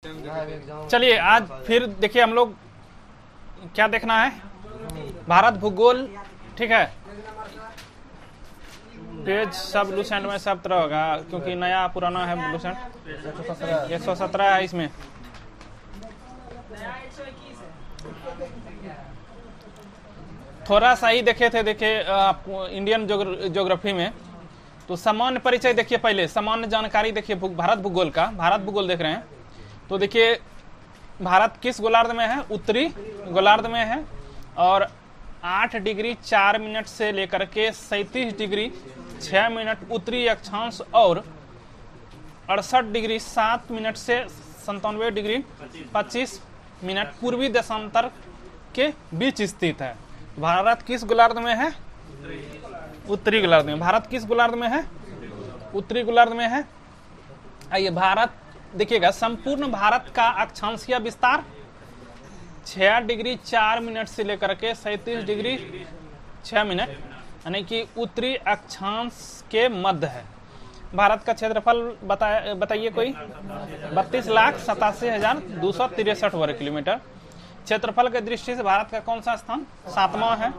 चलिए आज फिर देखिए हम लोग क्या देखना है, भारत भूगोल। ठीक है, पेज सब लूसेंट में सब तरह होगा क्योंकि नया पुराना है लूसेंट। 117 है इसमें। थोड़ा सा ही देखे थे, देखिए आपको इंडियन ज्योग्राफी में तो सामान्य परिचय देखिए, पहले सामान्य जानकारी देखिए भारत भूगोल का। भारत भूगोल देख रहे हैं तो देखिए भारत किस गोलार्ध में है? उत्तरी गोलार्ध में है और 8 डिग्री 4 मिनट से लेकर के 37 डिग्री 6 मिनट उत्तरी अक्षांश और 68 डिग्री 7 मिनट से 97 डिग्री 25 मिनट पूर्वी देशांतर के बीच स्थित है। भारत किस गोलार्ध में है? उत्तरी गोलार्ध में। भारत किस गोलार्ध में है? उत्तरी गोलार्ध में है। आइए भारत देखिएगा, संपूर्ण भारत का अक्षांशीय विस्तार 6 डिग्री 4 मिनट से लेकर के 37 डिग्री 6 मिनट यानी कि उत्तरी अक्षांश के मध्य है। भारत का क्षेत्रफल बताइए कोई? 32,87,263 वर्ग किलोमीटर। क्षेत्रफल के दृष्टि से भारत का कौन सा स्थान? 7वां है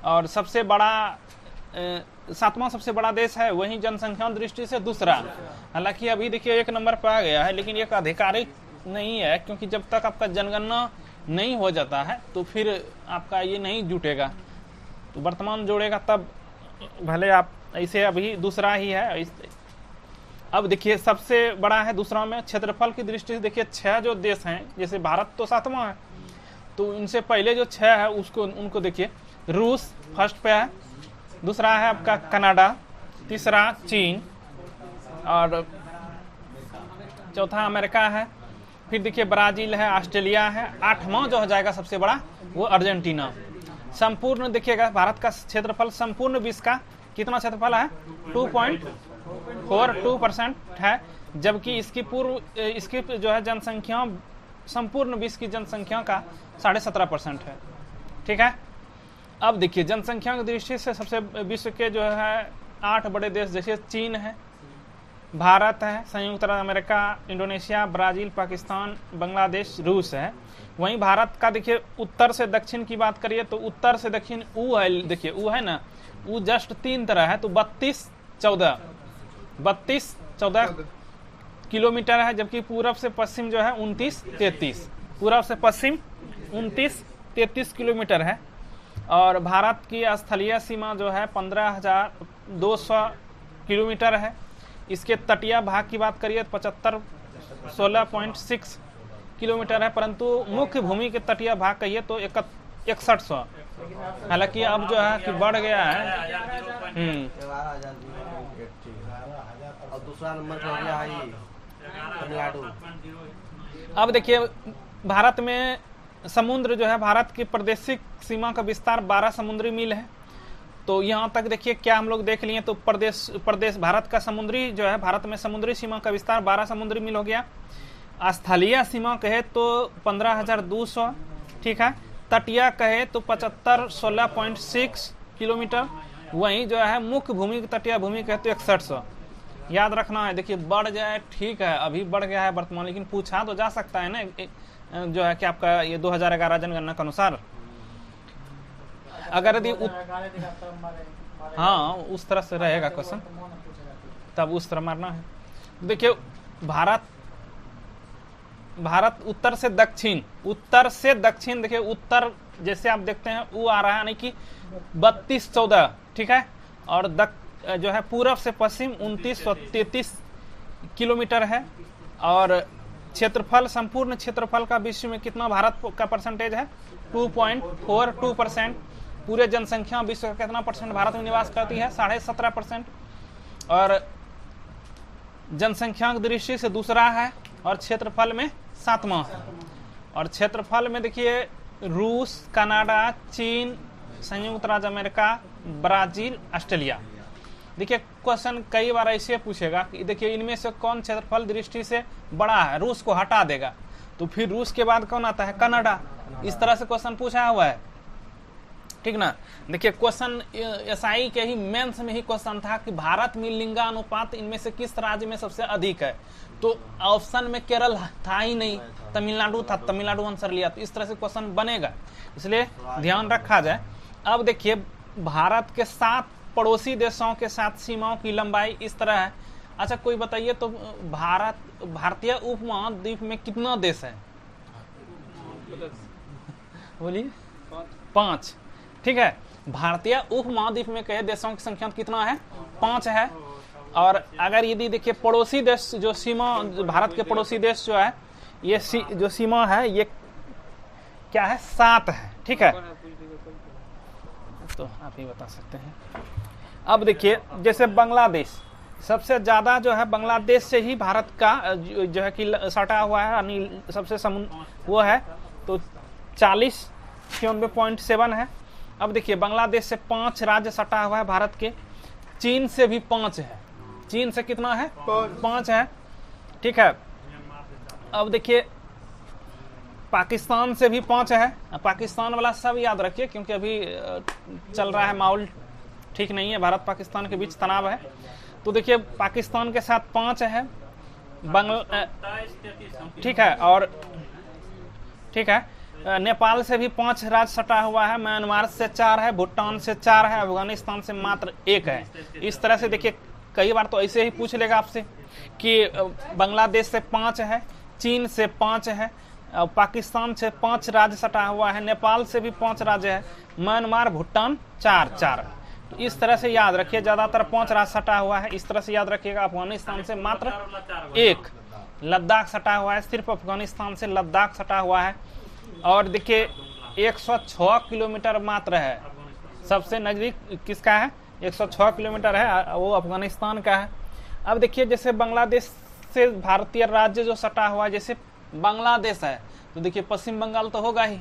और सबसे बड़ा 7वां सबसे बड़ा देश है। वहीं जनसंख्या दृष्टि से दूसरा। हालांकि अभी देखिए 1 नंबर पर आ गया है, लेकिन एक आधिकारिक नहीं है क्योंकि जब तक आपका जनगणना नहीं हो जाता है तो फिर आपका ये नहीं जुटेगा। तो वर्तमान जोड़ेगा तब भले आप ऐसे, अभी दूसरा ही है। अब देखिए सबसे बड़ा है दूसरा में। क्षेत्रफल की दृष्टि से देखिए 6 जो देश हैं, जैसे भारत तो 7वां है तो इनसे पहले जो 6 है उनको देखिए। रूस फर्स्ट पे है, दूसरा है आपका कनाडा, तीसरा चीन और चौथा अमेरिका है। फिर देखिए ब्राजील है, ऑस्ट्रेलिया है। 8वां जो हो जाएगा सबसे बड़ा वो अर्जेंटीना। संपूर्ण देखिएगा भारत का क्षेत्रफल संपूर्ण विश्व का कितना क्षेत्रफल है? 2.42% है, जबकि इसकी जो है जनसंख्या संपूर्ण विश्व की जनसंख्या का 17.5% है। ठीक है, अब देखिए जनसंख्या की दृष्टि से सबसे विश्व के जो है 8 बड़े देश, जैसे चीन है, भारत है, संयुक्त राज्य America, Indonesia, Brazil, Pakistan, Bangladesh, रूस है। वहीं भारत का देखिए उत्तर से दक्षिण की बात करिए तो उत्तर से दक्षिण ऊ है, देखिए ऊ है ना, ऊ जस्ट 3 तरह है तो 32-14 किलोमीटर है, जबकि पूरब से पश्चिम जो है 29-33, पूरब से पश्चिम 29-33 किलोमीटर है। और भारत की स्थलीय सीमा जो है 15,200 किलोमीटर है। इसके तटीय भाग की बात करिए तो 16.6 किलोमीटर है, परंतु मुख्य भूमि के तटीय भाग कहिए तो 6100। हालांकि अब जो है कि बढ़ गया है। और दूसरा नंबर पे हो गया है तमिलनाडु। अब देखिए भारत में समुद्र जो है, भारत की प्रादेशिक सीमा का विस्तार 12 समुद्री मील है। तो यहाँ तक देखिए क्या हम लोग देख लिए तो प्रदेश भारत का समुद्री जो है, भारत में समुद्री सीमा का विस्तार 12 समुद्री मील हो गया। स्थलीय सीमा कहे तो 15,200, ठीक है। तटीय कहे तो 75-16.6 किलोमीटर। वहीं जो है मुख्य भूमि तटीय भूमि कहे तो 6100। याद रखना है, देखिए बढ़ जाए ठीक है, अभी बढ़ गया है वर्तमान, लेकिन पूछा तो जा सकता है ना जो है कि आपका ये 2011 जनगणना के अनुसार अगर यदि हाँ उस तरह से रहेगा क्वेश्चन तब उस तरह मारना है। देखिए भारत उत्तर से दक्षिण देखिए उत्तर जैसे आप देखते हैं वो आ रहा है यानी कि 32-14, ठीक है। और जो है पूरब से पश्चिम 29-33 किलोमीटर है। और क्षेत्रफल, संपूर्ण क्षेत्रफल का विश्व में कितना भारत का परसेंटेज है? 2.42%। पूरे जनसंख्या विश्व का कितना परसेंट भारत में निवास करती है? 17.5%। और जनसंख्या की दृष्टि से दूसरा है और क्षेत्रफल में 7वां है। और क्षेत्रफल में देखिए रूस, कनाडा, चीन, संयुक्त राज्य अमेरिका, ब्राजील, ऑस्ट्रेलिया। देखिए क्वेश्चन कई बार ऐसे पूछेगा कि देखिए इनमें से कौन क्षेत्रफल दृष्टि से बड़ा है? रूस को हटा देगा तो फिर रूस के बाद कौन आता है? कनाडा। इस तरह से क्वेश्चन पूछा हुआ है। ठीक ना। देखिए क्वेश्चन एसआई के ही मेंस में ही क्वेश्चन था कि भारत में लिंगानुपात इनमें से किस राज्य में सबसे अधिक है, तो ऑप्शन में केरल था ही नहीं, तमिलनाडु था, तमिलनाडु आंसर लिया। तो इस तरह से क्वेश्चन बनेगा, इसलिए ध्यान रखा जाए। अब देखिए भारत के 7 पड़ोसी देशों के साथ सीमाओं की लंबाई इस तरह है। अच्छा कोई बताइए तो भारतीय उपमहाद्वीप में कितना देश है? बोलिए 5। ठीक है, भारतीय उपमहाद्वीप में कहे देशों की संख्या कितना है? 5 है। और अगर यदि देखिए पड़ोसी देश जो सीमा, भारत के पड़ोसी देश जो है, ये जो सीमा है ये क्या है? 7 है। ठीक है, तो आप ही बता सकते हैं। अब देखिए जैसे बांग्लादेश सबसे ज्यादा जो है बांग्लादेश से ही भारत का जो है कि सटा हुआ है, यानी सबसे वो है, तो 40-94.7 है। अब देखिए बांग्लादेश से 5 राज्य सटा हुआ है भारत के, चीन से भी 5 है। चीन से कितना है? 5 है। ठीक है, अब देखिए पाकिस्तान से भी 5 है। पाकिस्तान वाला सब याद रखिए क्योंकि अभी चल रहा है माहौल ठीक नहीं है, भारत पाकिस्तान के बीच तनाव है। तो देखिए पाकिस्तान के साथ 5 है, ठीक है, और ठीक है नेपाल से भी 5 राज्य सटा हुआ है, म्यांमार से 4 है, भूटान से 4 है, अफगानिस्तान से मात्र 1 है। इस तरह से देखिए कई बार तो ऐसे ही पूछ लेगा आपसे कि बांग्लादेश से 5 है, चीन से 5 है, पाकिस्तान से 5 राज्य सटा हुआ है, नेपाल से भी 5 राज्य है, म्यांमार भूटान 4। तो इस तरह से याद रखिए, ज्यादातर 5 राज्य सटा हुआ है। इस तरह से याद रखिएगा। अफगानिस्तान से मात्र 1, लद्दाख सटा हुआ है, सिर्फ अफगानिस्तान से लद्दाख सटा हुआ है। और देखिए 106 किलोमीटर मात्र है, सबसे नजदीक किसका है? 106 किलोमीटर है, वो अफगानिस्तान का है। अब देखिए जैसे बांग्लादेश से भारतीय राज्य जो सटा हुआ है, जैसे बांग्लादेश है तो देखिए पश्चिम बंगाल तो होगा ही,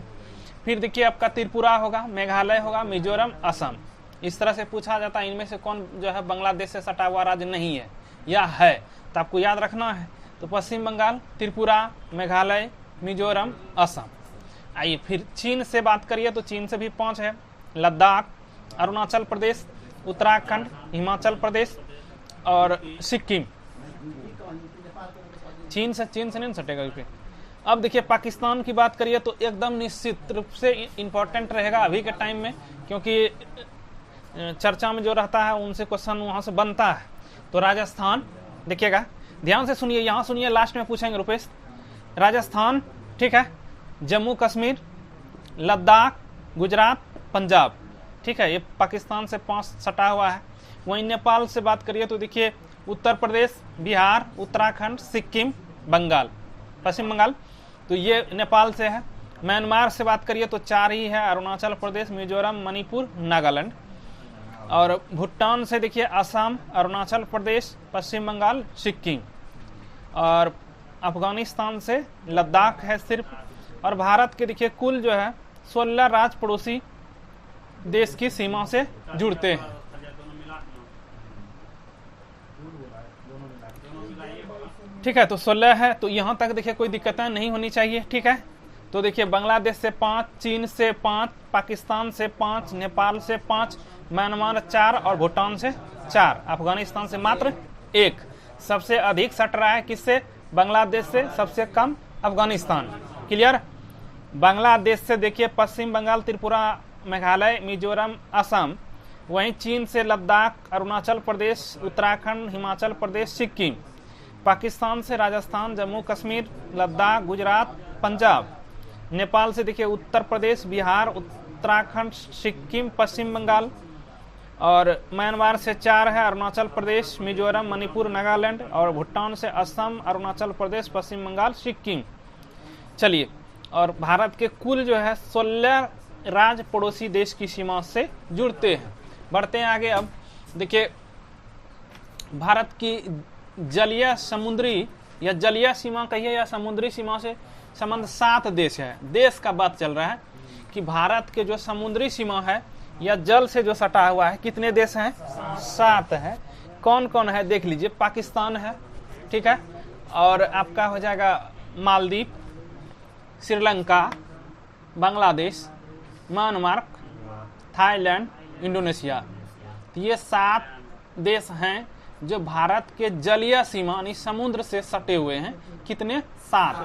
फिर देखिए आपका त्रिपुरा होगा, मेघालय होगा, मिजोरम, असम। इस तरह से पूछा जाता है इनमें से कौन जो है बांग्लादेश से सटा हुआ राज्य नहीं है या है, तो आपको याद रखना है। तो पश्चिम बंगाल, त्रिपुरा, मेघालय, मिजोरम, असम। आइए फिर चीन से बात करिए तो चीन से भी 5 है, लद्दाख, अरुणाचल प्रदेश, उत्तराखंड, हिमाचल प्रदेश और सिक्किम। चीन से नहीं सटेगा इस पे। अब देखिए पाकिस्तान की बात करिए तो एकदम निश्चित रूप से इंपॉर्टेंट रहेगा अभी के टाइम में, क्योंकि चर्चा में जो रहता है उनसे क्वेश्चन वहां से बनता है। तो राजस्थान देखिएगा, ध्यान से सुनिए, यहाँ सुनिए, लास्ट में पूछेंगे रुपेश। राजस्थान, ठीक है, जम्मू कश्मीर, लद्दाख, गुजरात, पंजाब। ठीक है, ये पाकिस्तान से 5 सटा हुआ है। वहीं नेपाल से बात करिए तो देखिए उत्तर प्रदेश, बिहार, उत्तराखंड, सिक्किम, बंगाल, पश्चिम बंगाल, तो ये नेपाल से है। म्यांमार से बात करिए तो 4 ही है, अरुणाचल प्रदेश, मिजोरम, मणिपुर, नागालैंड। और भूटान से देखिए असम, अरुणाचल प्रदेश, पश्चिम बंगाल, सिक्किम। और अफगानिस्तान से लद्दाख है सिर्फ। और भारत के देखिए कुल जो है 16 राज्य पड़ोसी देश की सीमा से जुड़ते हैं। ठीक है, तो 16 है, तो यहाँ तक देखिए कोई दिक्कतें नहीं होनी चाहिए। ठीक है, तो देखिए बांग्लादेश से 5, चीन से 5, पाकिस्तान से 5, नेपाल से 5, म्यांमार 4 और भूटान से 4, अफगानिस्तान से मात्र 1। सबसे अधिक सट रहा है किससे? बांग्लादेश से, सबसे कम अफगानिस्तान। क्लियर? बांग्लादेश से देखिए पश्चिम बंगाल, त्रिपुरा, मेघालय, मिजोरम, असम। वहीं चीन से लद्दाख, अरुणाचल प्रदेश, उत्तराखंड, हिमाचल प्रदेश, सिक्किम। पाकिस्तान से राजस्थान, जम्मू कश्मीर, लद्दाख, गुजरात, पंजाब। नेपाल से देखिए उत्तर प्रदेश, बिहार, उत्तराखंड, सिक्किम, पश्चिम बंगाल। और म्यांमार से 4 है, अरुणाचल प्रदेश, मिजोरम, मणिपुर, नागालैंड। और भूटान से असम, अरुणाचल प्रदेश, पश्चिम बंगाल, सिक्किम। चलिए, और भारत के कुल जो है 16 राज्य पड़ोसी देश की सीमा से जुड़ते हैं। बढ़ते हैं आगे। अब देखिए भारत की जलीय, समुद्री या जलीय सीमा कहिए या समुद्री सीमा से संबंध 7 देश है। देश का बात चल रहा है कि भारत के जो समुद्री सीमा है या जल से जो सटा हुआ है, कितने देश हैं? 7 है। कौन कौन है देख लीजिए। पाकिस्तान है, ठीक है, और आपका हो जाएगा Maldives, Sri Lanka, Bangladesh, Myanmar, Thailand, Indonesia. तो ये 7 देश हैं जो भारत के जलीय सीमा यानी समुद्र से सटे हुए हैं। कितने? 7।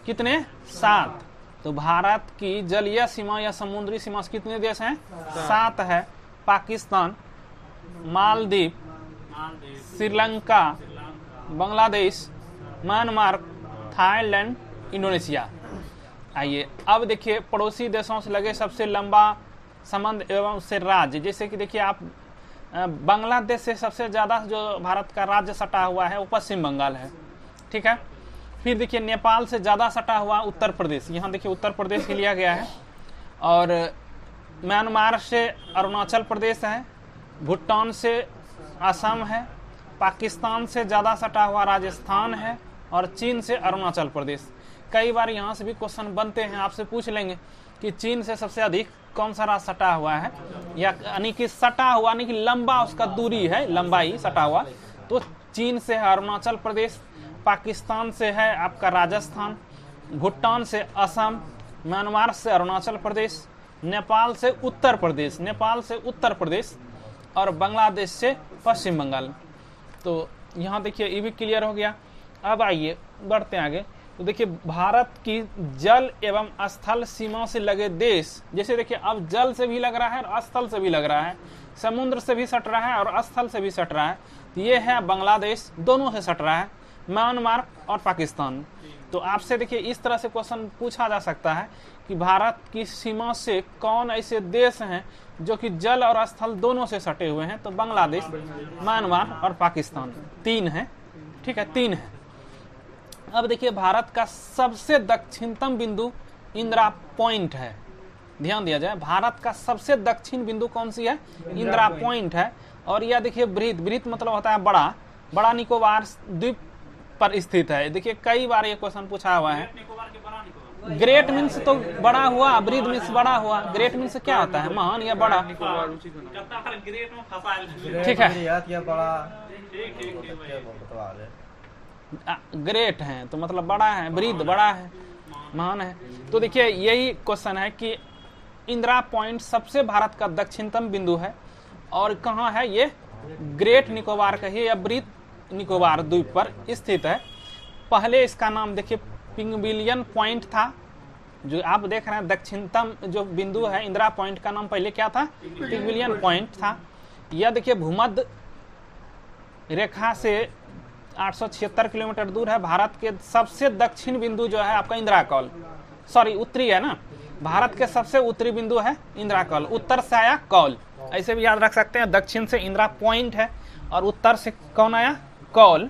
कितने? 7। तो भारत की जलीय सीमा या समुद्री सीमा से कितने देश हैं? 7 है। Pakistan, Maldives, Sri Lanka, Bangladesh, Myanmar, Thailand, Indonesia. आइए अब देखिए पड़ोसी देशों से लगे सबसे लंबा संबंध एवं उससे राज्य, जैसे कि देखिए आप बांग्लादेश से सबसे ज्यादा जो भारत का राज्य सटा हुआ है वो पश्चिम बंगाल है, ठीक है। फिर देखिए नेपाल से ज्यादा सटा हुआ उत्तर प्रदेश, यहाँ देखिए उत्तर प्रदेश ही लिया गया है। और म्यांमार से अरुणाचल प्रदेश है, भूटान से असम है, पाकिस्तान से ज्यादा सटा हुआ राजस्थान है और चीन से अरुणाचल प्रदेश। कई बार यहाँ से भी क्वेश्चन बनते हैं, आपसे पूछ लेंगे कि चीन से सबसे अधिक कौन सा राज्य सटा हुआ है, या यानी कि सटा हुआ यानी कि लंबा उसका दूरी है, लंबाई सटा हुआ। तो चीन से है अरुणाचल प्रदेश, पाकिस्तान से है आपका राजस्थान, भूटान से असम, म्यांमार से अरुणाचल प्रदेश, नेपाल से उत्तर प्रदेश, नेपाल से उत्तर प्रदेश और बांग्लादेश से पश्चिम बंगाल। तो यहाँ देखिए ये भी क्लियर हो गया। अब आइए बढ़ते हैं आगे। तो देखिए भारत की जल एवं स्थल सीमा से लगे देश, जैसे देखिए अब जल से भी लग रहा है और स्थल से भी लग रहा है, समुद्र से भी सट रहा है और स्थल से भी सट रहा है। तो ये है बांग्लादेश, दोनों से सट रहा है, म्यांमार और पाकिस्तान। तो आपसे देखिए इस तरह से क्वेश्चन पूछा जा सकता है कि भारत की सीमा से कौन ऐसे देश हैं जो कि जल और स्थल दोनों से सटे हुए हैं। तो बांग्लादेश, म्यांमार और पाकिस्तान 3 है, ठीक है, 3 है। अब देखिए भारत का सबसे दक्षिणतम बिंदु इंदिरा पॉइंट है, ध्यान दिया जाए, भारत का सबसे दक्षिण बिंदु कौन सी है? इंदिरा पॉइंट है। और यह देखिए ब्रीथ मतलब होता है बड़ा निकोबार द्वीप पर स्थित है। देखिए कई बार ये क्वेश्चन पूछा हुआ है। ग्रेट मीन्स तो बड़ा हुआ, ब्रीथ मीन्स बड़ा हुआ, ग्रेट मीन्स क्या होता है? महान या बड़ा, ठीक है। ग्रेट है तो मतलब बड़ा है, ब्रीथ बड़ा है, महान है। तो देखिए यही क्वेश्चन है कि इंदिरा पॉइंट सबसे भारत का दक्षिणतम बिंदु है और कहाँ है? ये ग्रेट निकोबार का ही या ब्रीथ निकोबार द्वीप पर स्थित है। पहले इसका नाम देखिए पिंगविलियन पॉइंट था, जो आप देख रहे हैं दक्षिणतम जो बिंदु है इंदिरा पॉइंट का नाम पहले क्या था? पिंगविलियन पॉइंट था। यह देखिए भूमध्य रेखा से 876 किलोमीटर दूर है। भारत के सबसे दक्षिण बिंदु जो है आपका इंदिरा कॉल, सॉरी उत्तरी है ना, भारत के सबसे उत्तरी बिंदु है इंदिरा कॉल, उत्तर से आया कॉल, ऐसे भी याद रख सकते हैं। दक्षिण से इंदिरा पॉइंट है और उत्तर से कौन आया? कॉल,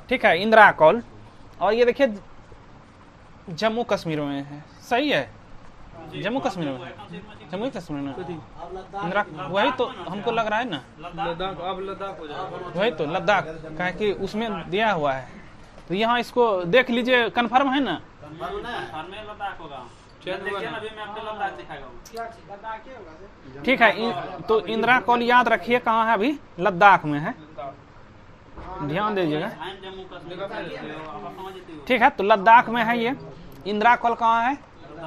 ठीक है, इंदिरा कॉल। और ये देखिए जम्मू कश्मीर में है, सही है, जम्मू कश्मीर में, जम्मू कश्मीर में इंदिरा, वही तो हमको लग रहा है ना, लद्दाख, अब लद्दाख हो जाएगा, वही तो लद्दाख, कहा कि उसमें दिया हुआ है। तो यहाँ इसको देख लीजिए, कंफर्म है ना? ठीक है, तो इंदिरा कॉल याद रखिए कहाँ है? अभी लद्दाख में है, ध्यान दीजिएगा, ठीक है। तो लद्दाख में है ये इंदिरा कॉल, कहाँ है?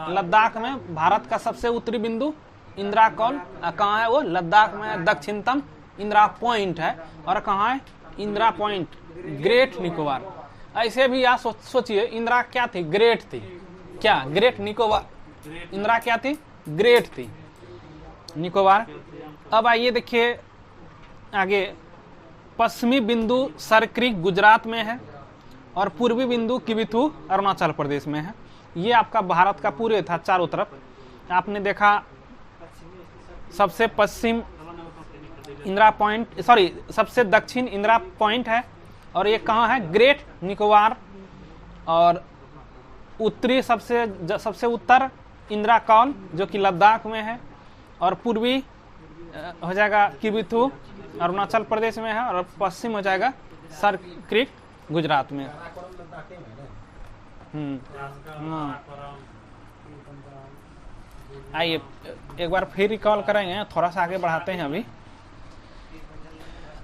लद्दाख में। भारत का सबसे उत्तरी बिंदु इंदिरा कॉल कहाँ है? वो लद्दाख में। दक्षिणतम इंदिरा पॉइंट है और कहाँ है? Indira point, great Nicobar. ऐसे भी आप सोचिए इंदिरा क्या थी? ग्रेट थी, क्या ग्रेट निकोबार? इंदिरा क्या थी? ग्रेट थी निकोबार। अब आइए देखिए आगे, पश्चिमी बिंदु सरक्रिक गुजरात में है और पूर्वी बिंदु किबिथु अरुणाचल प्रदेश में है। ये आपका भारत का पूरे था चारों तरफ। आपने देखा सबसे पश्चिम इंदिरा पॉइंट, सॉरी सबसे दक्षिण इंदिरा पॉइंट है और ये कहाँ है? ग्रेट निकोबार। और उत्तरी सबसे उत्तर इंदिरा कॉल जो कि लद्दाख में है और पूर्वी हो जाएगा किबिथु अरुणाचल प्रदेश में है और पश्चिम हो जाएगा सरक्रिक गुजरात में। आइए एक बार फिर रिकॉल करेंगे, थोड़ा सा आगे बढ़ाते हैं अभी।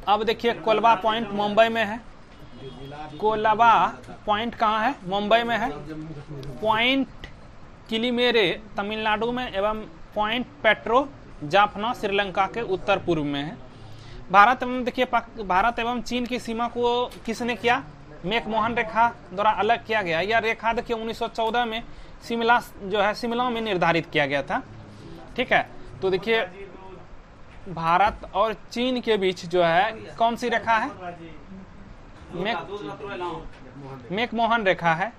अब देखिए कोलबा पॉइंट मुंबई में है। कोलबा पॉइंट कहाँ है? मुंबई में है। पॉइंट किलीमेरे तमिलनाडु में एवं पॉइंट पेट्रो जाफना श्रीलंका के उत्तर पूर्व में है। भारत एवं देखिए भारत एवं चीन की सीमा को किसने किया? मैकमोहन रेखा द्वारा अलग किया गया। यह रेखा देखिए 1914 में शिमला जो है शिमला में निर्धारित किया गया था। ठीक है, तो देखिए भारत और चीन के बीच जो है कौन सी रेखा है? मैकमोहन रेखा है,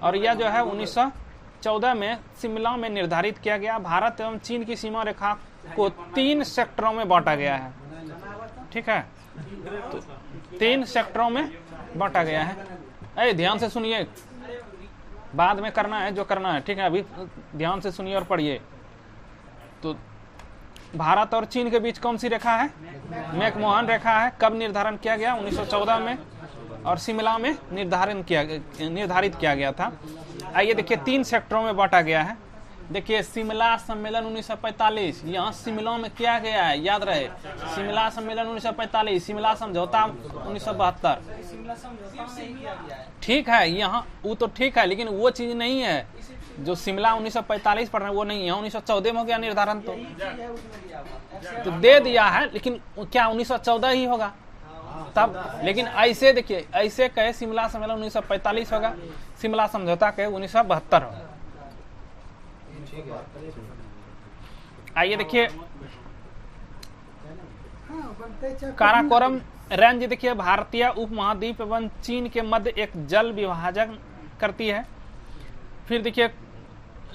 और यह जो है 1914 में शिमला में निर्धारित किया गया। भारत एवं चीन की सीमा रेखा को 3 सेक्टरों में बांटा गया है। ठीक है, तो 3 सेक्टरों में बांटा गया है। ध्यान से सुनिए, बाद में करना है जो करना है। ठीक है, अभी ध्यान से सुनिए और पढ़िए। तो भारत और चीन के बीच कौन सी रेखा है? मैकमोहन रेखा है। कब निर्धारण किया गया? 1914 में, और शिमला में निर्धारित किया गया था। आइए देखिए 3 सेक्टरों में बांटा गया है। देखिए शिमला सम्मेलन 1945, यहाँ शिमला में किया गया है, याद रहे। शिमला सम्मेलन 1945, शिमला समझौता 1972। ठीक है, यहाँ वो तो ठीक है, लेकिन वो चीज नहीं है जो शिमला 1945 पढ़ रहे हैं, वो नहीं है। 1914 में हो गया निर्धारण, तो दे दिया है, लेकिन क्या 1914 ही होगा तब? लेकिन ऐसे देखिए, ऐसे कहे शिमला सम्मेलन 1945 होगा, शिमला समझौता कहे 1972 होगा। आइए देखिए काराकोरम रेंज देखिए भारतीय उपमहाद्वीप एवं चीन के मध्य एक जल विभाजन करती है। फिर देखिए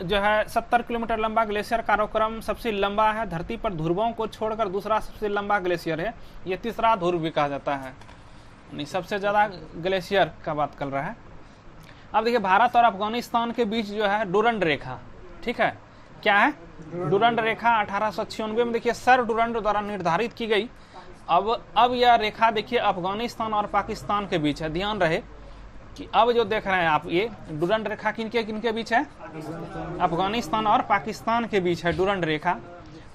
जो है 70 किलोमीटर लंबा ग्लेशियर काराकोरम सबसे लंबा है। धरती पर ध्रुवों को छोड़कर दूसरा सबसे लंबा ग्लेशियर है। ये तीसरा ध्रुव भी कहा जाता है, नहीं सबसे ज्यादा ग्लेशियर का बात कर रहा है। अब देखिए भारत और अफगानिस्तान के बीच जो है डुरंड रेखा, ठीक है, क्या है? डुरंड रेखा 1896 में देखिए सर डुरंड द्वारा निर्धारित की गई। अब यह रेखा देखिए अफगानिस्तान और पाकिस्तान के बीच है। ध्यान रहे कि अब जो देख रहे हैं आप, ये डुरंड रेखा किनके बीच है? अफगानिस्तान और पाकिस्तान के बीच है डुरंड रेखा।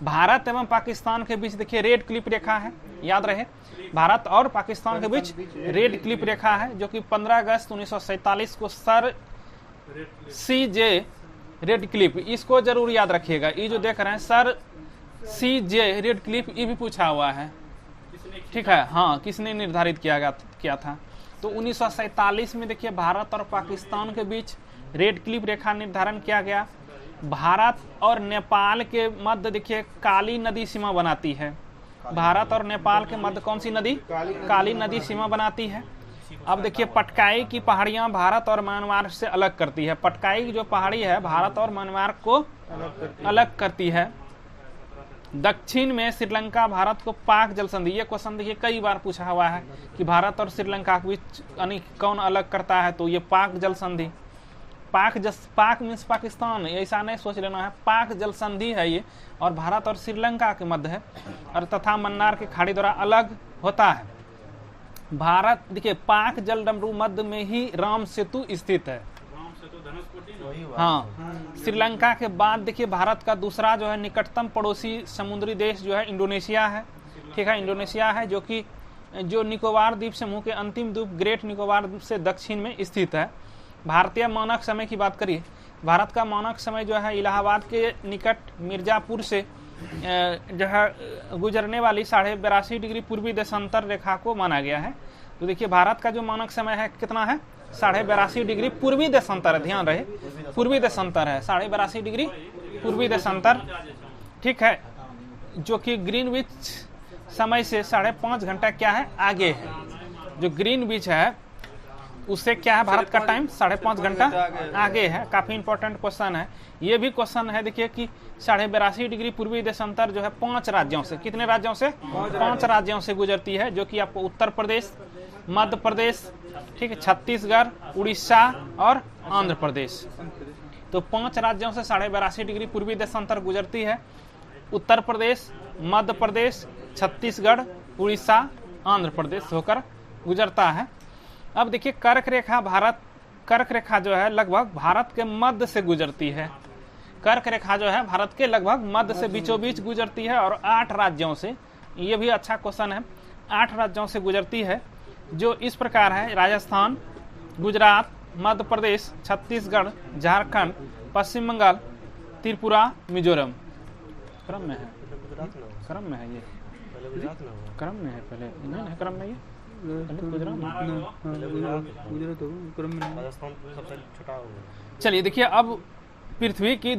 भारत एवं पाकिस्तान के बीच देखिए रेड क्लिप रेखा है, याद रहे। भारत और पाकिस्तान के बीच रेड क्लिप रेखा है, जो कि 15 अगस्त 1947 को सर CJ रेड क्लिप, इसको जरूर याद रखिएगा। ये जो देख रहे हैं सर CJ रेड क्लिप, ये भी पूछा हुआ है। ठीक है, हाँ, किसने निर्धारित किया था? तो 1947 में देखिए भारत और पाकिस्तान के बीच रेड क्लिप रेखा निर्धारण किया गया। भारत और नेपाल के मध्य देखिए काली नदी सीमा बनाती है। भारत और नेपाल के मध्य कौन सी नदी? काली नदी सीमा बनाती है। अब देखिए पटकाई की पहाड़ियां भारत और म्यांमार से अलग करती है। पटकाई की जो पहाड़ी है भारत और म्यांमार को अलग करती है। दक्षिण में श्रीलंका भारत को पाक जल संधि, ये क्वेश्चन देखिए कई बार पूछा हुआ है कि भारत और श्रीलंका के बीच यानी कौन अलग करता है, तो ये पाक जल संधि। पाक मीन्स पाकिस्तान, ऐसा नहीं सोच लेना है। पाक जल संधि है ये, और भारत और श्रीलंका के मध्य है, और तथा मन्नार की खाड़ी द्वारा अलग होता है। भारत देखिए पाक जल डमरू मध्य में ही राम सेतु स्थित है। हाँ, श्रीलंका के बाद देखिए भारत का दूसरा जो है निकटतम पड़ोसी समुद्री देश जो है इंडोनेशिया है। ठीक है, इंडोनेशिया है जो निकोबार द्वीप समूह के अंतिम द्वीप ग्रेट निकोबार द्वीप से दक्षिण में स्थित है। भारतीय मानक समय की बात करिए, भारत का मानक समय जो है इलाहाबाद के निकट मिर्जापुर से जो है गुजरने वाली 82.5 डिग्री पूर्वी देशांतर रेखा को माना गया है। तो देखिए भारत का जो मानक समय है कितना है? 82.5 डिग्री पूर्वी देशांतर है। ध्यान रहे, पूर्वी देशांतर है, 82.5 डिग्री पूर्वी देशांतर। ठीक है, जो कि ग्रीनविच समय से 5.5 घंटा क्या है? आगे है। जो ग्रीनविच है उससे क्या है भारत का टाइम? 5.5 घंटा आगे है। काफी इंपॉर्टेंट क्वेश्चन है। ये भी क्वेश्चन है देखिए कि 82.5 डिग्री पूर्वी देशांतर जो है 5 राज्यों से, कितने राज्यों से? 5 राज्यों से गुजरती है, जो कि आपको उत्तर प्रदेश, मध्य प्रदेश, ठीक है, छत्तीसगढ़, उड़ीसा और आंध्र प्रदेश। तो 5 राज्यों से 82.5 डिग्री पूर्वी देशांतर गुजरती है। उत्तर प्रदेश, मध्य प्रदेश, छत्तीसगढ़, उड़ीसा, आंध्र प्रदेश होकर गुजरता है। अब देखिए कर्क रेखा जो है लगभग भारत के मध्य से गुजरती है। कर्क रेखा जो है भारत के लगभग मध्य से बीचों बीच गुजरती है, और 8 राज्यों से, ये भी अच्छा क्वेश्चन है, 8 राज्यों से गुजरती है, जो इस प्रकार है: राजस्थान, गुजरात, मध्य प्रदेश, छत्तीसगढ़, झारखंड, पश्चिम बंगाल, त्रिपुरा, मिजोरम क्रम में है। गुजरात ना हुआ। क्रम में है ये, पहले गुजरात ना हुआ। क्रम में है पहले, नहीं है क्रम में ये, पहले गुजरात में। पहले गुजरात गुजरात हो क्रम में नहीं। राजस्थान सबसे छोटा होगा। चलिए देखिए, अब पृथ्वी की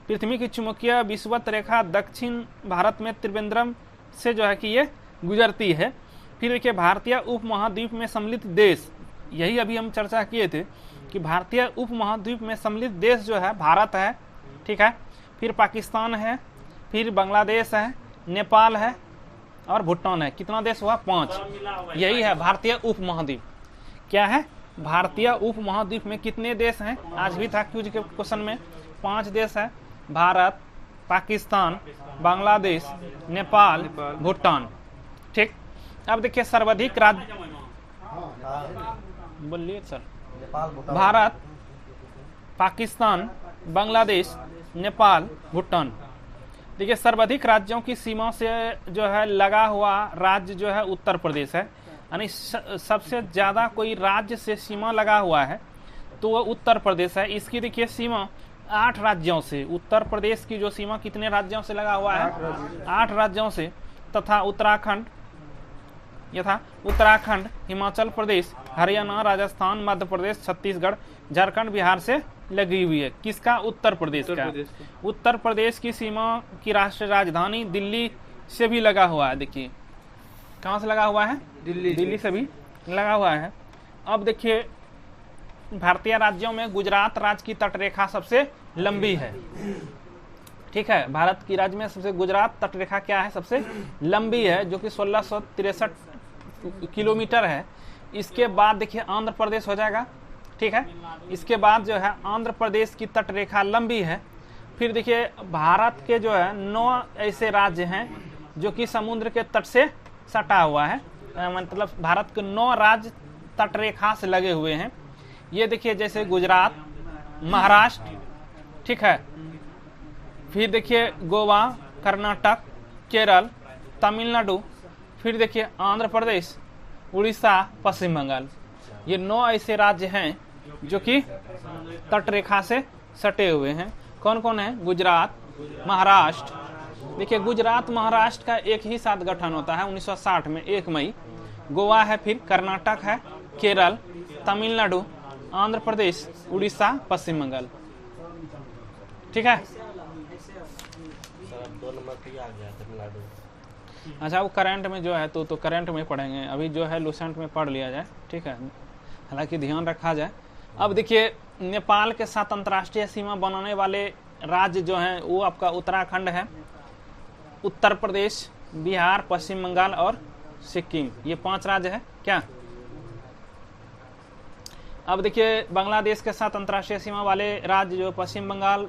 पृथ्वी की चुंबकीय विषुवत रेखा दक्षिण भारत में त्रिवेंद्रम से जो है कि ये गुजरती है। फिर देखिए भारतीय उपमहाद्वीप में सम्मिलित देश, यही अभी हम चर्चा किए थे कि भारतीय उपमहाद्वीप में सम्मिलित देश जो है भारत है, ठीक है, फिर पाकिस्तान है, फिर बांग्लादेश है, नेपाल है और भूटान है। कितना देश हुआ? 5। यही है भारतीय उपमहाद्वीप। क्या है? भारतीय उपमहाद्वीप में कितने देश हैं? आज भी था क्यूज के क्वेश्चन में, 5 देश है, भारत, पाकिस्तान, बांग्लादेश, नेपाल, भूटान। ठीक, अब देखिए सर्वाधिक राज्य, बोलिए सर। नेपाल, भूटान, भारत, पाकिस्तान, बांग्लादेश, नेपाल, भूटान। देखिए सर्वाधिक राज्यों की सीमा से जो है लगा हुआ राज्य जो है उत्तर प्रदेश है, यानी सबसे ज्यादा कोई राज्य से सीमा लगा हुआ है तो वह उत्तर प्रदेश है। इसकी देखिए सीमा 8 राज्यों से, उत्तर प्रदेश की जो सीमा कितने राज्यों से लगा हुआ है? 8 राज्यों से, तथा उत्तराखंड, हिमाचल प्रदेश, हरियाणा, राजस्थान, मध्य प्रदेश, छत्तीसगढ़, झारखंड, बिहार से लगी हुई है। किसका? उत्तर प्रदेश का। उत्तर प्रदेश की सीमा की राष्ट्रीय राजधानी दिल्ली से भी लगा हुआ है। देखिए कहाँ से लगा हुआ है? दिल्ली से भी लगा हुआ है। अब देखिए भारतीय राज्यों में गुजरात राज्य की तटरेखा सबसे लंबी है, ठीक है। भारत की राज्य में सबसे गुजरात तटरेखा क्या है? सबसे लंबी है, जो कि 1663 किलोमीटर है। इसके बाद देखिए आंध्र प्रदेश हो जाएगा, ठीक है। इसके बाद जो है आंध्र प्रदेश की तटरेखा लंबी है। फिर देखिए भारत के जो है 9 ऐसे राज्य हैं जो कि समुद्र के तट से सटा हुआ है, मतलब भारत के 9 राज्य तटरेखा से लगे हुए हैं। ये देखिए जैसे गुजरात, महाराष्ट्र, ठीक है, फिर देखिए गोवा, कर्नाटक, केरल, तमिलनाडु, फिर देखिए आंध्र प्रदेश, उड़ीसा, पश्चिम बंगाल। ये 9 ऐसे राज्य हैं जो कि तटरेखा से सटे हुए हैं। कौन कौन है? गुजरात, महाराष्ट्र। देखिए गुजरात महाराष्ट्र का एक ही साथ गठन होता है 1960 में 1 मई। गोवा है, फिर कर्नाटक है, केरल, तमिलनाडु, आंध्र प्रदेश, उड़ीसा, पश्चिम बंगाल, ठीक है। सर 2 नंबर पे आ गया तमिलनाडु। अच्छा वो करंट में जो है तो करंट में पढ़ेंगे, अभी जो है लूसेंट में पढ़ लिया जाए, ठीक है, हालांकि ध्यान रखा जाए। अब देखिए नेपाल के साथ अंतर्राष्ट्रीय सीमा बनाने वाले राज्य जो हैं वो आपका उत्तराखंड है, उत्तर प्रदेश, बिहार, पश्चिम बंगाल और सिक्किम। ये 5 राज्य है क्या। अब देखिए बांग्लादेश के साथ अंतर्राष्ट्रीय सीमा वाले राज्य जो पश्चिम बंगाल,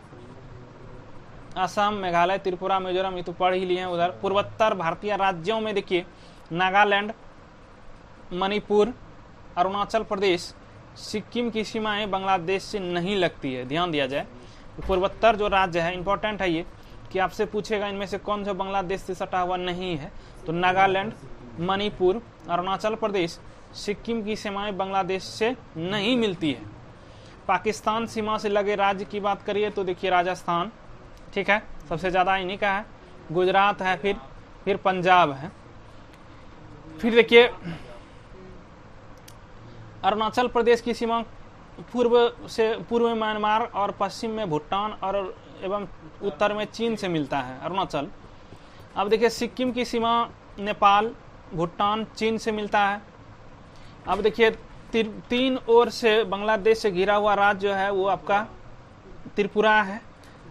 असम, मेघालय, त्रिपुरा, मिजोरम, ये तो पढ़ ही लिए हैं। उधर पूर्वोत्तर भारतीय राज्यों में देखिए नागालैंड, मणिपुर, अरुणाचल प्रदेश, सिक्किम की सीमाएं बांग्लादेश से नहीं लगती है, ध्यान दिया जाए। पूर्वोत्तर जो राज्य है, इंपॉर्टेंट है ये कि आपसे पूछेगा इनमें से कौन सा बांग्लादेश से सटा हुआ नहीं है, तो नागालैंड, मणिपुर, अरुणाचल प्रदेश, सिक्किम की सीमाएं बांग्लादेश से नहीं मिलती है। पाकिस्तान सीमा से लगे राज्य की बात करिए तो देखिए राजस्थान, ठीक है, सबसे ज्यादा इन्हीं का है, गुजरात है, फिर पंजाब है। फिर देखिए अरुणाचल प्रदेश की सीमा पूर्व में म्यांमार और पश्चिम में भूटान और एवं उत्तर में चीन से मिलता है अरुणाचल। अब देखिए सिक्किम की सीमा नेपाल, भूटान, चीन से मिलता है। अब देखिए 3 ओर से बांग्लादेश से घिरा हुआ राज्य जो है वो आपका त्रिपुरा है।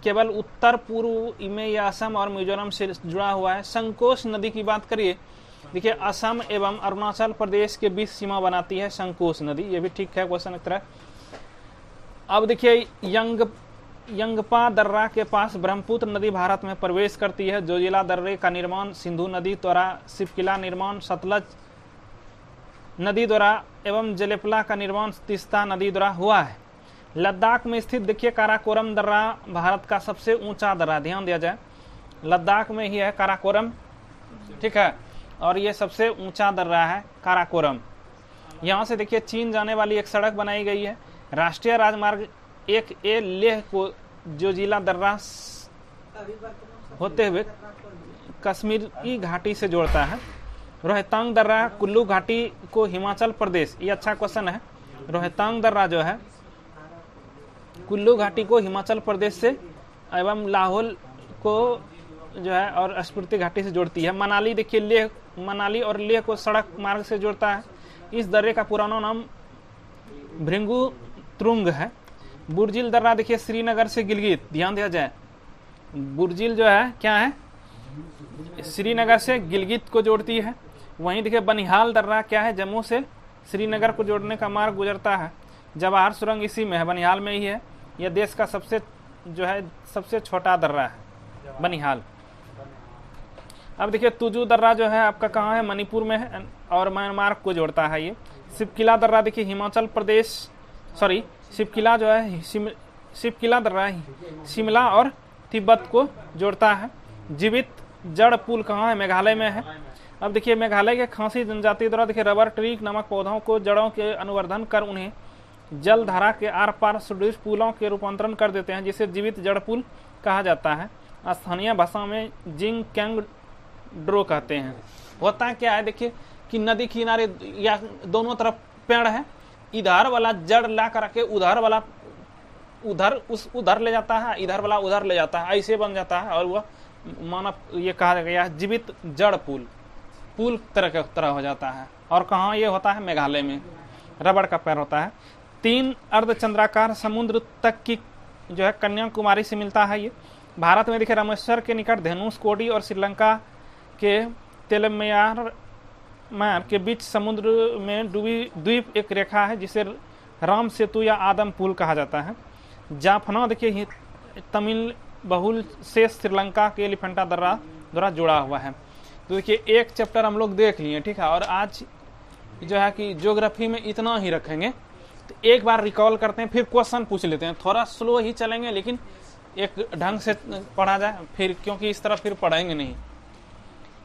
केवल उत्तर पूर्व में यह असम और मिजोरम से जुड़ा हुआ है। संकोच नदी की बात करिए, देखिए असम एवं अरुणाचल प्रदेश के बीच सीमा बनाती है संकोच नदी, ये भी ठीक है, क्वेश्चन उत्तर है। अब देखिए यंगपा दर्रा के पास ब्रह्मपुत्र नदी भारत में प्रवेश करती है। जोजिला दर्रे का निर्माण सिंधु नदी द्वारा, शिवकिला निर्माण सतलज नदी द्वारा एवं जलेपला का निर्माण तीस्ता नदी द्वारा हुआ है। लद्दाख में स्थित देखिए काराकोरम दर्रा भारत का सबसे ऊंचा दर्रा, ध्यान दिया जाए, लद्दाख में ही है काराकोरम, ठीक है, और ये सबसे ऊंचा दर्रा है काराकोरम। यहाँ से देखिए चीन जाने वाली एक सड़क बनाई गई है। राष्ट्रीय राजमार्ग 1A लेह को जोजिला दर्रा होते हुए कश्मीर की घाटी से जोड़ता है। रोहतांग दर्रा कुल्लू घाटी को हिमाचल प्रदेश, ये अच्छा क्वेश्चन है। रोहतांग दर्रा जो है कुल्लू घाटी को हिमाचल प्रदेश से एवं लाहौल को जो है और स्पीति घाटी से जोड़ती है। मनाली देखिए, लेह, मनाली और लेह को सड़क मार्ग से जोड़ता है। इस दर्रे का पुराना नाम भृंगु त्रुंग है। बुर्जिल दर्रा देखिए श्रीनगर से गिलगित, ध्यान दिया जाए, बुर्जिल जो है क्या है, श्रीनगर से गिलगित को जोड़ती है। वहीं देखिए बनिहाल दर्रा क्या है, जम्मू से श्रीनगर को जोड़ने का मार्ग गुजरता है। जवाहर सुरंग इसी में है, बनिहाल में ही है। यह देश का सबसे छोटा दर्रा है बनिहाल। अब देखिए तुजू दर्रा जो है आपका कहाँ है, मणिपुर में है और म्यांमार को जोड़ता है। ये शिवकिला दर्रा देखिए हिमाचल प्रदेश, सॉरी शिवकिला जो है शिवकिला दर्रा शिमला और तिब्बत को जोड़ता है। जीवित जड़ पुल कहाँ है, मेघालय में है। अब देखिए मेघालय के खासी जनजाति द्वारा देखिए रबर ट्री नामक पौधों को जड़ों के अनुवर्धन कर उन्हें जल धारा के आर पार सुदृढ़ पुलों के रूपांतरण कर देते हैं, जिसे जीवित जड़ पुल कहा जाता है। स्थानीय भाषा में जिंग कैंग ड्रो कहते हैं। होता क्या है देखिए कि नदी किनारे या दोनों तरफ पेड़ है, इधर वाला जड़ ला करके उधर वाला उधर ले जाता है, इधर वाला उधर ले जाता है, ऐसे बन जाता है और वह मानव ये कहा गया है जीवित जड़ पुल तरह हो जाता है। और कहाँ ये होता है, मेघालय में रबड़ का पेड़ होता है। 3 अर्धचंद्राकार समुद्र तक की जो है कन्याकुमारी से मिलता है। ये भारत में देखिए रामेश्वर के निकट धनुषकोडी और श्रीलंका के तेलमयार के बीच समुद्र में डूबी द्वीप एक रेखा है, जिसे राम सेतु या आदम पुल कहा जाता है। जाफना देखिए तमिल बहुल से श्रीलंका के एलिफेंटा दर्रा द्वारा जुड़ा हुआ है। तो देखिए एक चैप्टर हम लोग देख लिए, ठीक है। और आज जो है कि ज्योग्राफी में इतना ही रखेंगे। तो एक बार रिकॉल करते हैं, फिर क्वेश्चन पूछ लेते हैं। थोड़ा स्लो ही चलेंगे लेकिन एक ढंग से पढ़ा जाए फिर, क्योंकि इस तरह फिर पढ़ेंगे नहीं।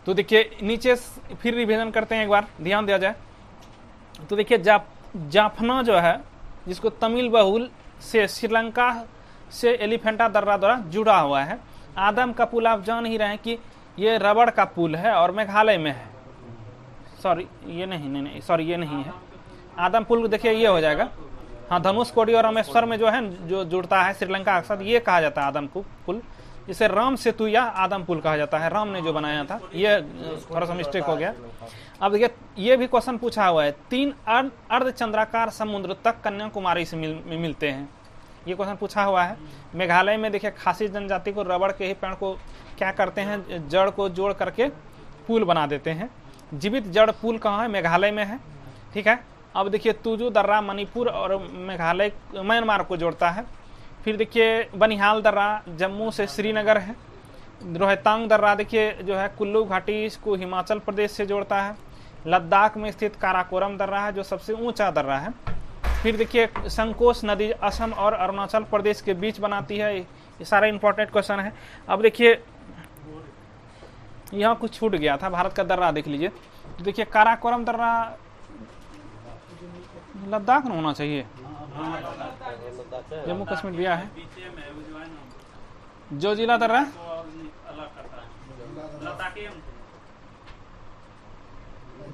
तो देखिए नीचे फिर रिवीजन करते हैं, एक बार ध्यान दिया जाए। तो देखिए जाफना जो है जिसको तमिल बहुल से श्रीलंका से एलिफेंटा दर्रा द्वारा जुड़ा हुआ है। आदम का पुल आप जान ही रहे हैं कि ये रबड़ का पुल है और मेघालय में है। सॉरी ये नहीं सॉरी ये नहीं है। आदम पुल देखिए ये हो जाएगा, हाँ धनुषकोडी और रामेश्वर में जो है जो जुड़ता है श्रीलंका के साथ, ये कहा जाता है आदम पुल। इसे राम सेतु या आदम पुल कहा जाता है, राम ने जो बनाया था। ये थोड़ा सा मिस्टेक हो गया। अब देखिए ये भी क्वेश्चन पूछा हुआ है, 3 अर्धचंद्राकार समुद्र तक कन्याकुमारी से मिलते हैं। ये क्वेश्चन पूछा हुआ है। मेघालय में देखिए खासी जनजाति को रबड़ के ही पेड़ को क्या करते हैं, जड़ को जोड़ करके पुल बना देते हैं। जीवित जड़ पुल कहाँ है, मेघालय में है, ठीक है। अब देखिए तुजू दर्रा मणिपुर और मेघालय म्यांमार को जोड़ता है। फिर देखिए बनिहाल दर्रा जम्मू से श्रीनगर है। रोहतांग दर्रा देखिए जो है कुल्लू घाटी को हिमाचल प्रदेश से जोड़ता है। लद्दाख में स्थित काराकोरम दर्रा है जो सबसे ऊंचा दर्रा है। फिर देखिए संकोच नदी असम और अरुणाचल प्रदेश के बीच बनाती है। ये सारे इंपॉर्टेंट क्वेश्चन है। अब देखिए यहाँ कुछ छूट गया था, भारत का दर्रा देख लीजिए। तो देखिए काराकोरम दर्रा लद्दाख में होना चाहिए, जम्मू कश्मीर दिया है। जोजिला दर्रा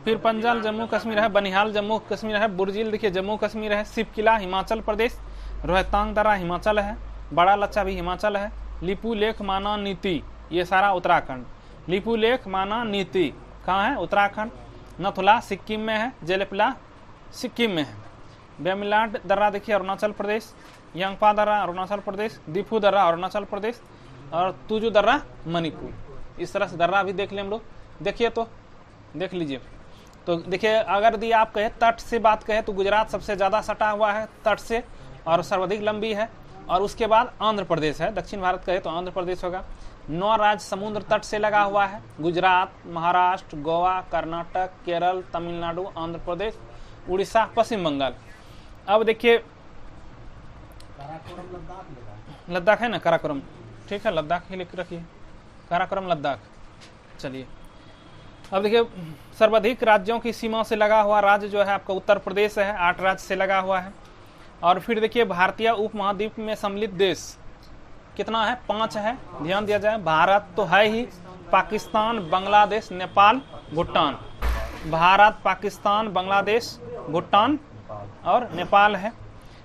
फिर पंजाल जम्मू कश्मीर है, बनिहाल जम्मू कश्मीर है, बुर्जिल देखिए जम्मू कश्मीर है, शिवकिला हिमाचल प्रदेश, रोहतांग दर्रा हिमाचल है, बड़ा लच्चा भी हिमाचल है, लिपू लेख माना नीति ये सारा उत्तराखंड। लिपू लेख माना नीति कहाँ है, उत्तराखंड। नथुला सिक्किम में है, जेलेपला सिक्किम में है। बेमिलाड दर्रा देखिए अरुणाचल प्रदेश, यंगपा दर्रा अरुणाचल प्रदेश, दीफू दर्रा अरुणाचल प्रदेश और तुजू दर्रा मणिपुर। इस तरह से दर्रा भी देख लें हम लोग। देखिए तो देख लीजिए। तो देखिए अगर यदि आप कहे तट से बात कहे तो गुजरात सबसे ज़्यादा सटा हुआ है तट से और सर्वाधिक लंबी है, और उसके बाद आंध्र प्रदेश है। दक्षिण भारत कहे तो आंध्र प्रदेश होगा। 9 राज्य समुद्र तट से लगा हुआ है, गुजरात, महाराष्ट्र, गोवा, कर्नाटक, केरल, तमिलनाडु, आंध्र प्रदेश, उड़ीसा, पश्चिम बंगाल। अब देखिए लद्दाख है ना, काराकोरम, ठीक है लद्दाख ही लिख रखिए, काराकोरम लद्दाख। चलिए अब देखिए सर्वाधिक राज्यों की सीमा से लगा हुआ राज्य जो है आपका उत्तर प्रदेश है, 8 राज्य से लगा हुआ है। और फिर देखिए भारतीय उपमहाद्वीप में सम्मिलित देश कितना है? 5 है। ध्यान दिया जाए, भारत तो है ही, पाकिस्तान, बांग्लादेश, नेपाल, भूटान। भारत, पाकिस्तान, बांग्लादेश, भूटान और नेपाल है।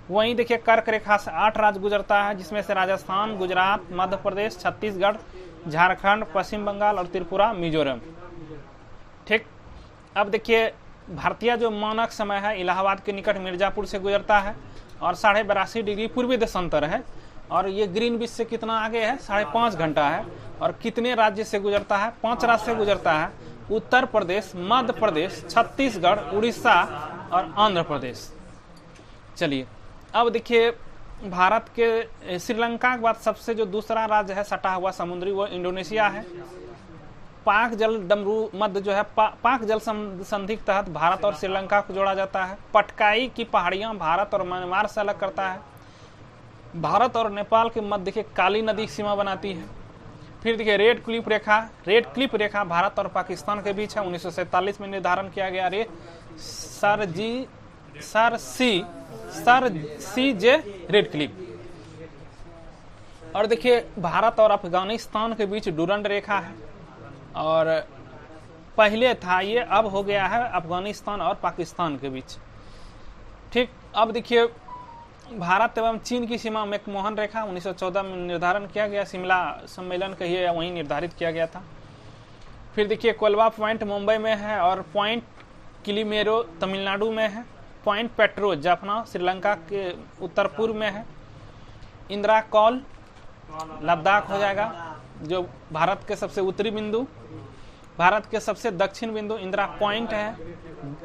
वहीं देखिए कर्क रेखा से 8 राज्य गुजरता है, जिसमें से राजस्थान, गुजरात, मध्य प्रदेश, छत्तीसगढ़, झारखंड, पश्चिम बंगाल और त्रिपुरा, मिजोरम। ठीक, अब देखिए भारतीय जो मानक समय है इलाहाबाद के निकट मिर्जापुर से गुजरता है और 82.5 डिग्री पूर्वी देशांतर है। और ये ग्रीनविच से कितना आगे है? 5.5 घंटा है। और कितने राज्य से गुजरता है? 5 राज्य से गुजरता है, उत्तर प्रदेश, मध्य प्रदेश, छत्तीसगढ़, उड़ीसा और आंध्र प्रदेश। चलिए अब देखिए भारत के श्रीलंका के बाद सबसे जो दूसरा राज्य है सटा हुआ समुद्री, वो इंडोनेशिया है। पाक जल डमरू मध्य जो है पाक जल संधि के तहत भारत और श्रीलंका को जोड़ा जाता है। पटकाई की पहाड़ियां भारत और म्यांमार से अलग करता है। भारत और नेपाल के मध्य देखिए काली नदी सीमा बनाती है। फिर देखिए रेड क्लिप रेखा भारत और पाकिस्तान के बीच है। 1947 में निर्धारण किया गया। सर सी जे रेड क्लिप। और देखिए भारत और अफगानिस्तान के बीच डूरंड रेखा है, और पहले था ये, अब हो गया है अफगानिस्तान और पाकिस्तान के बीच। ठीक, अब देखिए भारत एवं चीन की सीमा मैकमोहन रेखा 1914 में निर्धारण किया गया। शिमला सम्मेलन कहिए वहीं निर्धारित किया गया था। फिर देखिए कोलवा पॉइंट मुंबई में है, और पॉइंट किलिमेरो तमिलनाडु में है। पॉइंट पेट्रो जाफना श्रीलंका के उत्तर पूर्व में है। इंदिरा कॉल लद्दाख हो जाएगा, जो भारत के सबसे उत्तरी बिंदु। भारत के सबसे दक्षिण बिंदु इंदिरा पॉइंट है।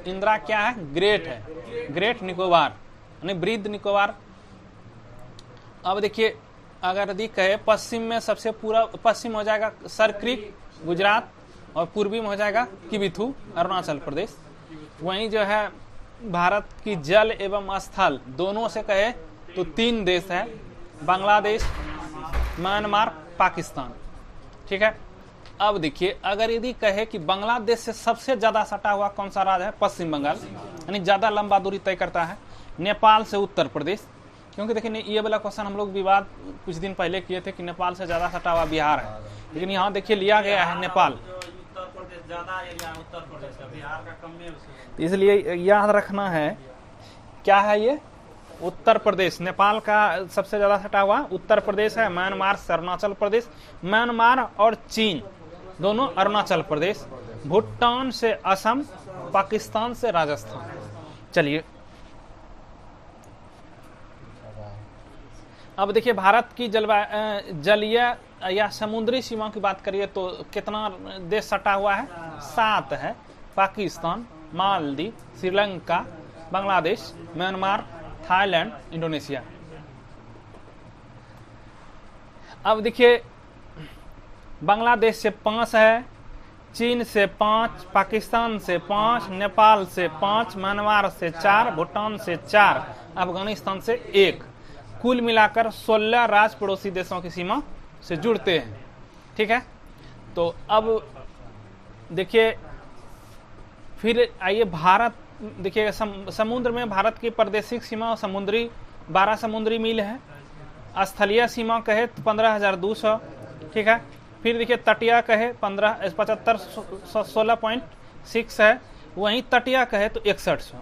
इंदिरा क्या है? ग्रेट है, ग्रेट निकोबार यानी ब्रिद निकोबार। अब देखिए अगर यदि कहे पश्चिम में सबसे पूरा पश्चिम हो जाएगा सर क्रीक गुजरात, और पूर्वी में हो जाएगा किबिथू अरुणाचल प्रदेश। वहीं जो है भारत की जल एवं स्थल दोनों से कहे तो 3 देश है, बांग्लादेश, म्यांमार, पाकिस्तान। ठीक है, अब देखिए अगर यदि कहे कि बांग्लादेश से सबसे ज्यादा सटा हुआ कौन सा राज्य है? पश्चिम बंगाल, यानी ज्यादा लंबा दूरी तय करता है। नेपाल से उत्तर प्रदेश, क्योंकि देखिए ये वाला क्वेश्चन हम लोग विवाद कुछ दिन पहले किए थे कि नेपाल से ज्यादा सटा हुआ बिहार है, लेकिन यहाँ देखिए लिया गया है नेपाल। उत्तर प्रदेश ज्यादा एरिया उत्तर प्रदेश का, बिहार का कम है। इसलिए याद रखना है क्या है ये? उत्तर प्रदेश। नेपाल का सबसे ज्यादा सटा हुआ उत्तर प्रदेश है। म्यांमार से अरुणाचल प्रदेश, म्यांमार और चीन दोनों अरुणाचल प्रदेश, भूटान से असम, पाकिस्तान से राजस्थान। चलिए अब देखिए भारत की जलीय या समुद्री सीमा की बात करिए तो कितना देश सटा हुआ है? 7 है। Pakistan, Maldives, Sri Lanka, Bangladesh, Myanmar, Thailand, Indonesia. अब देखिए बांग्लादेश से 5 है, चीन से 5, पाकिस्तान से 5, नेपाल से 5, म्यांमार से 4, भूटान से 4, अफगानिस्तान से 1। कुल मिलाकर 16 राज्य पड़ोसी देशों की सीमा से जुड़ते हैं। ठीक है, तो अब देखिए फिर आइए भारत देखिए समुद्र में भारत की प्रादेशिक सीमा समुद्री 12 समुद्री मील है। स्थलीय सीमा कहे तो 15,200। ठीक है, फिर देखिए तटीय कहे 16.6 है। वहीं तटीय कहे तो 6100।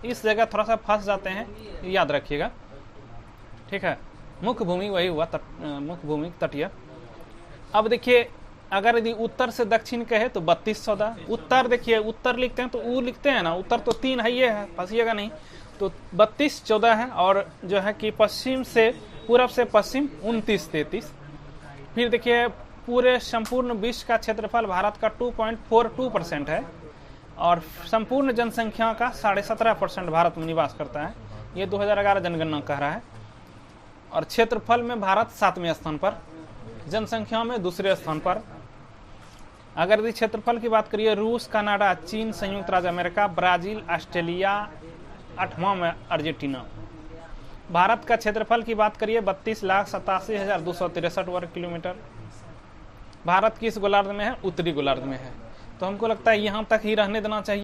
इस जगह थोड़ा सा फंस जाते हैं, याद रखिएगा। ठीक है, मुख्य भूमि वही हुआ, मुख्य भूमि तटीय। अब देखिए अगर यदि उत्तर से दक्षिण कहे तो 3214। उत्तर देखिए उत्तर लिखते हैं तो ऊ लिखते हैं ना, उत्तर तो 3 है, ये है, फंसिएगा नहीं। तो 3214 है। और जो है कि पश्चिम से पूरब से पश्चिम 2933। फिर देखिए पूरे संपूर्ण विश्व का क्षेत्रफल भारत का 2.42% है, और संपूर्ण जनसंख्या का 17.5% भारत में निवास करता है। ये 2011 जनगणना कह रहा है। और क्षेत्रफल में भारत 7वें स्थान पर, जनसंख्या में दूसरे स्थान पर। अगर यदि क्षेत्रफल की बात करिए रूस, कनाडा, चीन, संयुक्त राज्य अमेरिका, ब्राजील, ऑस्ट्रेलिया, 8वां में अर्जेंटीना। भारत का क्षेत्रफल की बात करिए 32,87,263 वर्ग किलोमीटर। भारत किस गोलार्ध में है? उत्तरी गोलार्ध में है। तो हमको लगता है यहाँ तक ही रहने देना चाहिए।